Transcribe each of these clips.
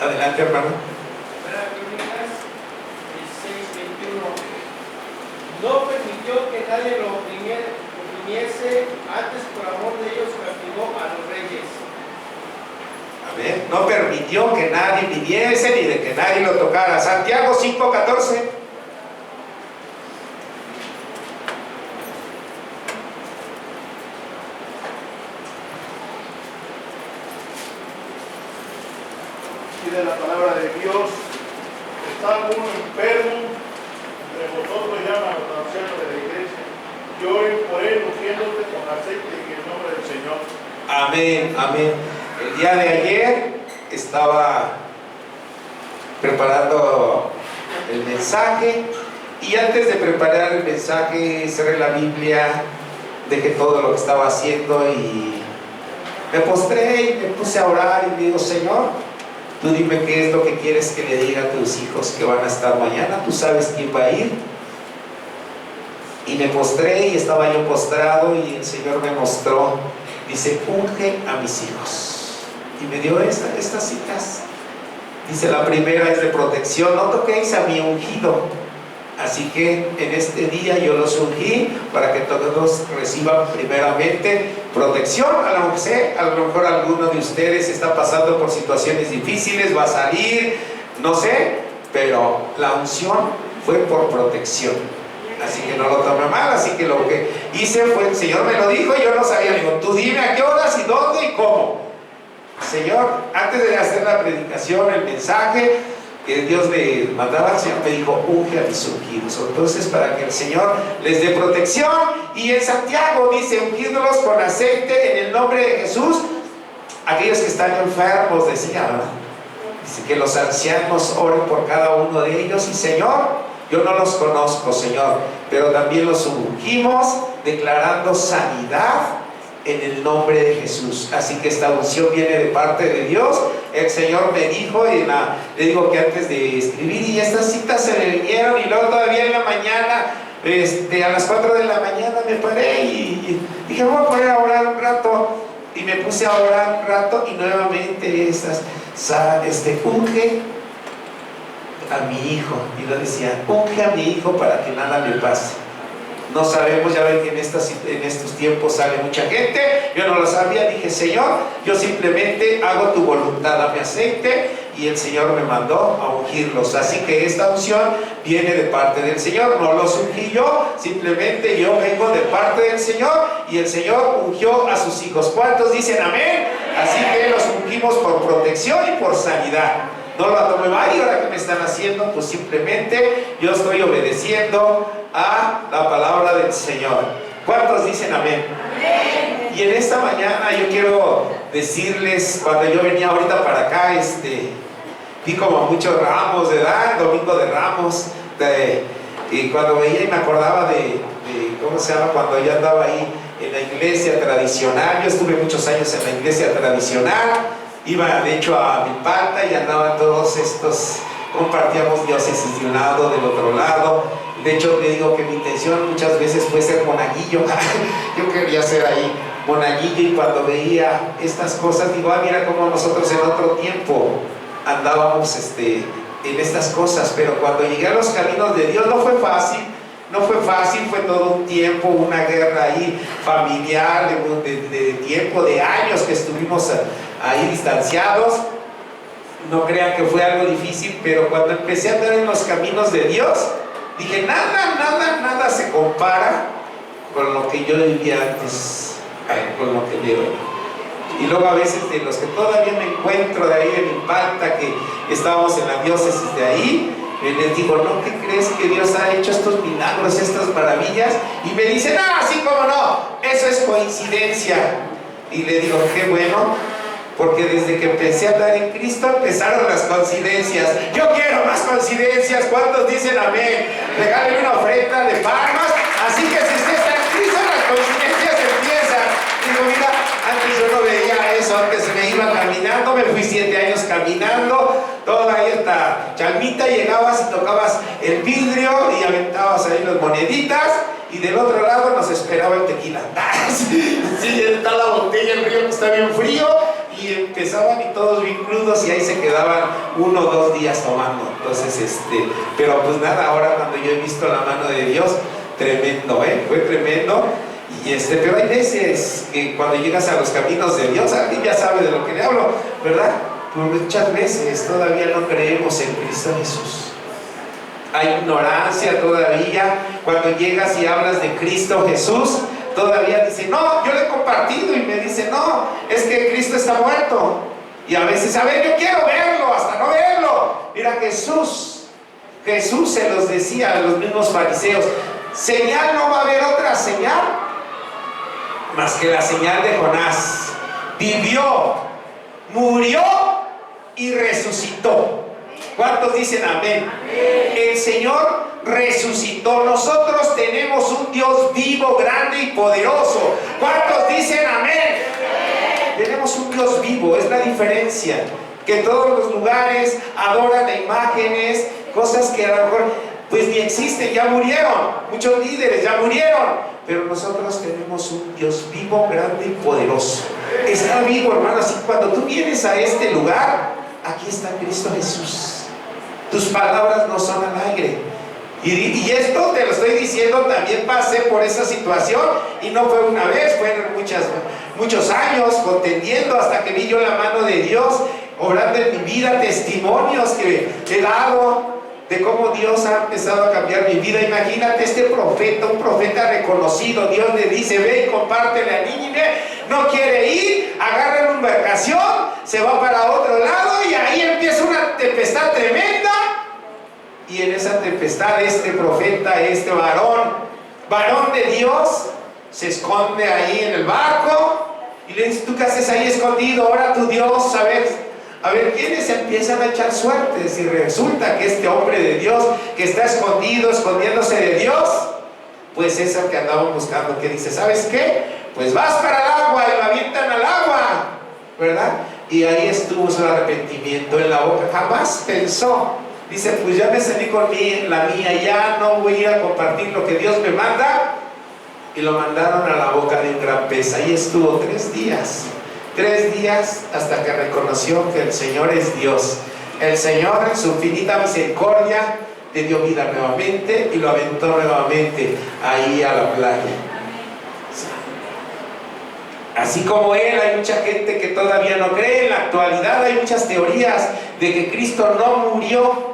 Adelante, hermano. Primera Crónicas 16:21. No permitió que nadie lo oprimiese, antes por amor de ellos castigó a los reyes. Amén. No permitió que nadie viniese ni de que nadie lo tocara. Santiago 5:14. De la palabra de Dios: está alguno enfermo entre vosotros, llaman a los ancianos de la iglesia y oren por él, ungiéndote con aceite en el nombre del Señor. Amén, amén. El día de ayer estaba preparando el mensaje y antes de preparar el mensaje cerré la Biblia, dejé todo lo que estaba haciendo y me postré y me puse a orar y digo: Señor, tú dime qué es lo que quieres que le diga a tus hijos que van a estar mañana. Tú sabes quién va a ir. Y me postré y estaba yo postrado y el Señor me mostró. Dice: unge a mis hijos. Y me dio estas citas. Dice: la primera es de protección. No toquéis a mi ungido. Así que en este día yo los ungí para que todos reciban primeramente protección. A lo mejor alguno de ustedes está pasando por situaciones difíciles, va a salir, no sé, pero la unción fue por protección. Así que no lo tome mal. Así que lo que hice fue, el Señor me lo dijo y yo no sabía. Digo: tú dime a qué horas y dónde y cómo. Señor, antes de hacer la predicación, el mensaje que Dios le mandaba, el Señor me dijo: unge a mis ungidos. Entonces, para que el Señor les dé protección. Y en Santiago dice: ungidlos con aceite en el nombre de Jesús. Aquellos que están enfermos, decía, ¿verdad? Dice que los ancianos oren por cada uno de ellos. Y Señor, yo no los conozco, Señor, pero también los ungimos, declarando sanidad en el nombre de Jesús. Así que esta unción viene de parte de Dios. El Señor me dijo, le digo que antes de escribir, y estas citas se me vinieron, y luego todavía en la mañana, a las 4 de la mañana me paré y dije: voy a poner a orar un rato. Y me puse a orar un rato y nuevamente unge a mi hijo. Y lo decía: unge a mi hijo para que nada me pase. No sabemos, ya ven que en estos tiempos sale mucha gente. Yo no lo sabía, dije: Señor, yo simplemente hago tu voluntad, dame aceite. Y el Señor me mandó a ungirlos. Así que esta unción viene de parte del Señor. No los ungí yo, simplemente yo vengo de parte del Señor. Y el Señor ungió a sus hijos. ¿Cuántos dicen amén? Así que los ungimos por protección y por sanidad. No lo tomé mal. Y ahora que me están haciendo, pues simplemente yo estoy obedeciendo a la palabra del Señor. ¿Cuántos dicen amén? Amén. Y en esta mañana yo quiero decirles, cuando yo venía ahorita para acá, vi como muchos ramos, ¿verdad? Domingo de Ramos, y cuando veía y me acordaba de ¿cómo se llama? Cuando yo andaba ahí en la iglesia tradicional. Yo estuve muchos años en la iglesia tradicional. Iba de hecho a Milpalta y andaban todos estos, compartíamos diócesis de un lado, del otro lado. De hecho, le digo que mi intención muchas veces fue ser monaguillo. Yo quería ser ahí monaguillo, y cuando veía estas cosas digo: mira cómo nosotros en otro tiempo andábamos en estas cosas. Pero cuando llegué a los caminos de Dios no fue fácil. No fue fácil, fue todo un tiempo, una guerra ahí familiar, de tiempo, de años que estuvimos ahí distanciados. No crean que fue algo difícil, pero cuando empecé a andar en los caminos de Dios, dije: nada se compara con lo que yo vivía antes, con lo que veo. Y luego a veces de los que todavía me encuentro de ahí de Milpalta, que estábamos en la diócesis de ahí, les digo: ¿no? ¿Qué crees que Dios ha hecho estos milagros, estas maravillas? Y me dicen: así como no, eso es coincidencia. Y le digo: qué bueno, porque desde que empecé a andar en Cristo empezaron las coincidencias. Yo quiero más coincidencias. ¿Cuántos dicen amén? Regálenme una ofrenda de palmas. Así que si usted está en Cristo, las coincidencias empiezan. Digo: mira, antes yo no veía eso. Antes me iba caminando, me fui 7 años caminando, toda ahí hasta Chalmita, llegabas y tocabas el vidrio y aventabas ahí las moneditas, y del otro lado nos esperaba el tequila. Sí, está la botella, el río está bien frío, y empezaban y todos bien crudos y ahí se quedaban 1 o 2 días tomando. Entonces, pero pues nada, ahora cuando yo he visto la mano de Dios, tremendo, fue tremendo. Y pero hay veces que cuando llegas a los caminos de Dios, alguien ya sabe de lo que le hablo, ¿verdad? Pues muchas veces todavía no creemos en Cristo Jesús. Hay ignorancia todavía. Cuando llegas y hablas de Cristo Jesús, todavía dice, no, yo le he compartido, y me dice, no, es que Cristo está muerto. Y a veces, a ver, yo quiero verlo, hasta no verlo. Mira, Jesús se los decía a los mismos fariseos, señal no va a haber otra señal más que la señal de Jonás. Vivió, murió y resucitó. ¿Cuántos dicen amén? El Señor resucitó. Nosotros tenemos un Dios vivo, grande y poderoso. ¿Cuántos dicen amén? Tenemos un Dios vivo, es la diferencia. Que en todos los lugares adoran a imágenes, cosas que a lo mejor pues ni existen, ya murieron. Muchos líderes ya murieron. Pero nosotros tenemos un Dios vivo, grande y poderoso. Está vivo, hermano. Así que cuando tú vienes a este lugar, aquí está Cristo Jesús. Tus palabras no son al aire. Y esto te lo estoy diciendo, también pasé por esa situación. Y no fue una vez, fueron muchos años contendiendo hasta que vi yo la mano de Dios obrando en mi vida, testimonios que he dado de cómo Dios ha empezado a cambiar mi vida. Imagínate este profeta, un profeta reconocido. Dios le dice, ve y compártele a Nínive. No quiere ir, agarra una embarcación, se va para otro lado y ahí empieza una tempestad tremenda. Y en esa tempestad este profeta, este varón de Dios, se esconde ahí en el barco y le dice, ¿tú qué haces ahí escondido? Ora tu Dios, a ver quiénes empiezan a echar suertes. Y resulta que este hombre de Dios que está escondiéndose de Dios, pues es el que andaban buscando, que dice, ¿sabes qué? Pues vas para el agua, y lo avientan al agua, ¿verdad? Y ahí estuvo su arrepentimiento en la boca. Jamás pensó, dice, pues ya me salí con la mía, ya no voy a ir a compartir lo que Dios me manda. Y lo mandaron a la boca de un gran pez. Ahí estuvo 3 días. 3 días hasta que reconoció que el Señor es Dios. El Señor en su infinita misericordia le dio vida nuevamente y lo aventó nuevamente ahí a la playa. Así como él, hay mucha gente que todavía no cree. En la actualidad hay muchas teorías de que Cristo no murió,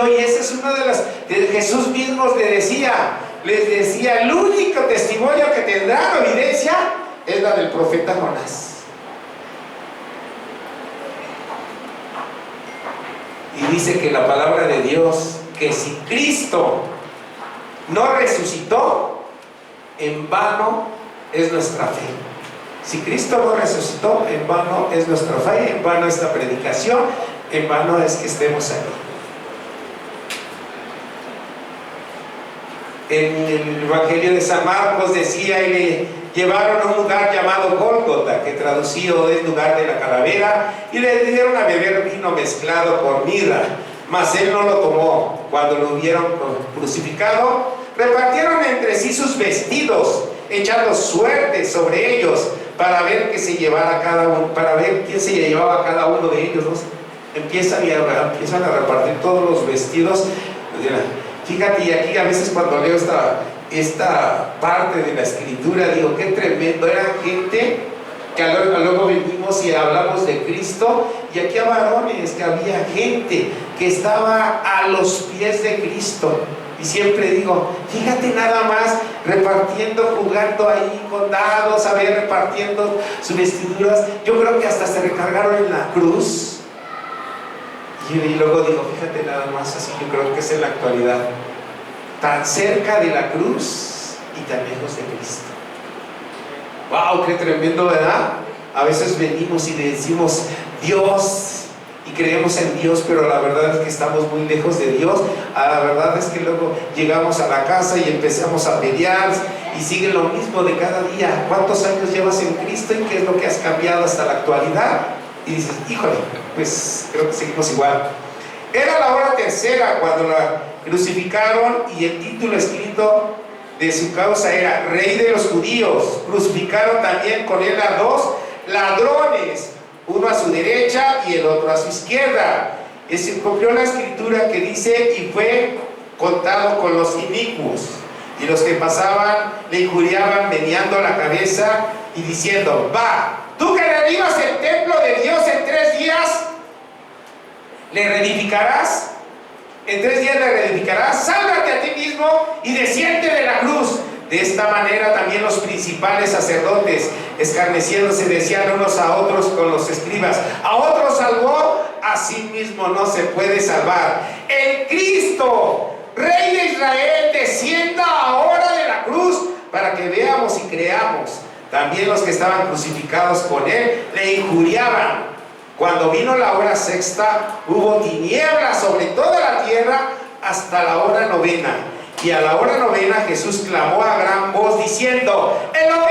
y esa es una de las que Jesús mismo les decía, el único testimonio que tendrán, evidencia, es la del profeta Jonás. Y dice que la palabra de Dios, que si Cristo no resucitó, en vano es nuestra fe. Si Cristo no resucitó, en vano es nuestra fe, en vano esta predicación, en vano es que estemos aquí. En el Evangelio de San Marcos decía, y le llevaron a un lugar llamado Gólgota, que traducido es lugar de la calavera, y le dieron a beber vino mezclado con mirra, mas él no lo tomó. Cuando lo hubieron crucificado, repartieron entre sí sus vestidos, echando suerte sobre ellos, para ver qué se llevara cada uno, para ver quién se llevaba cada uno de ellos, ¿no? Empiezan a repartir todos los vestidos. Fíjate, y aquí a veces cuando leo esta parte de la escritura, digo, qué tremendo. Era gente que luego venimos y hablamos de Cristo, y aquí a varones, que había gente que estaba a los pies de Cristo. Y siempre digo, fíjate nada más, repartiendo, jugando ahí con dados, repartiendo sus vestiduras. Yo creo que hasta se recargaron en la cruz. Y luego digo, fíjate nada más, así yo creo que es en la actualidad, tan cerca de la cruz y tan lejos de Cristo. ¡Wow! ¡Qué tremendo!, ¿verdad? A veces venimos y decimos Dios y creemos en Dios, pero la verdad es que estamos muy lejos de Dios. La verdad es que luego llegamos a la casa y empezamos a pelear y sigue lo mismo de cada día. ¿Cuántos años llevas en Cristo y qué es lo que has cambiado hasta la actualidad? Y dices, híjole, pues creo que seguimos igual. Era la hora tercera cuando la crucificaron, y el título escrito de su causa era Rey de los Judíos. Crucificaron también con él a 2, ladrones, uno a su derecha y el otro a su izquierda. Y se cumplió la escritura que dice: y fue contado con los inicuos, y los que pasaban le injuriaban meneando la cabeza y diciendo: va, tú que derribas el templo de Dios en 3 días, ¿le reedificarás? En 3 días le reedificarás. Sálvate a ti mismo y desciende de la cruz. De esta manera también los principales sacerdotes, escarneciéndose, decían unos a otros con los escribas: a otros salvó, a sí mismo no se puede salvar. El Cristo, Rey de Israel, descienda ahora de la cruz para que veamos y creamos. También los que estaban crucificados con él le injuriaban. Cuando vino la hora sexta, hubo tinieblas sobre toda la tierra hasta la hora novena. Y a la hora novena Jesús clamó a gran voz diciendo: Elohim,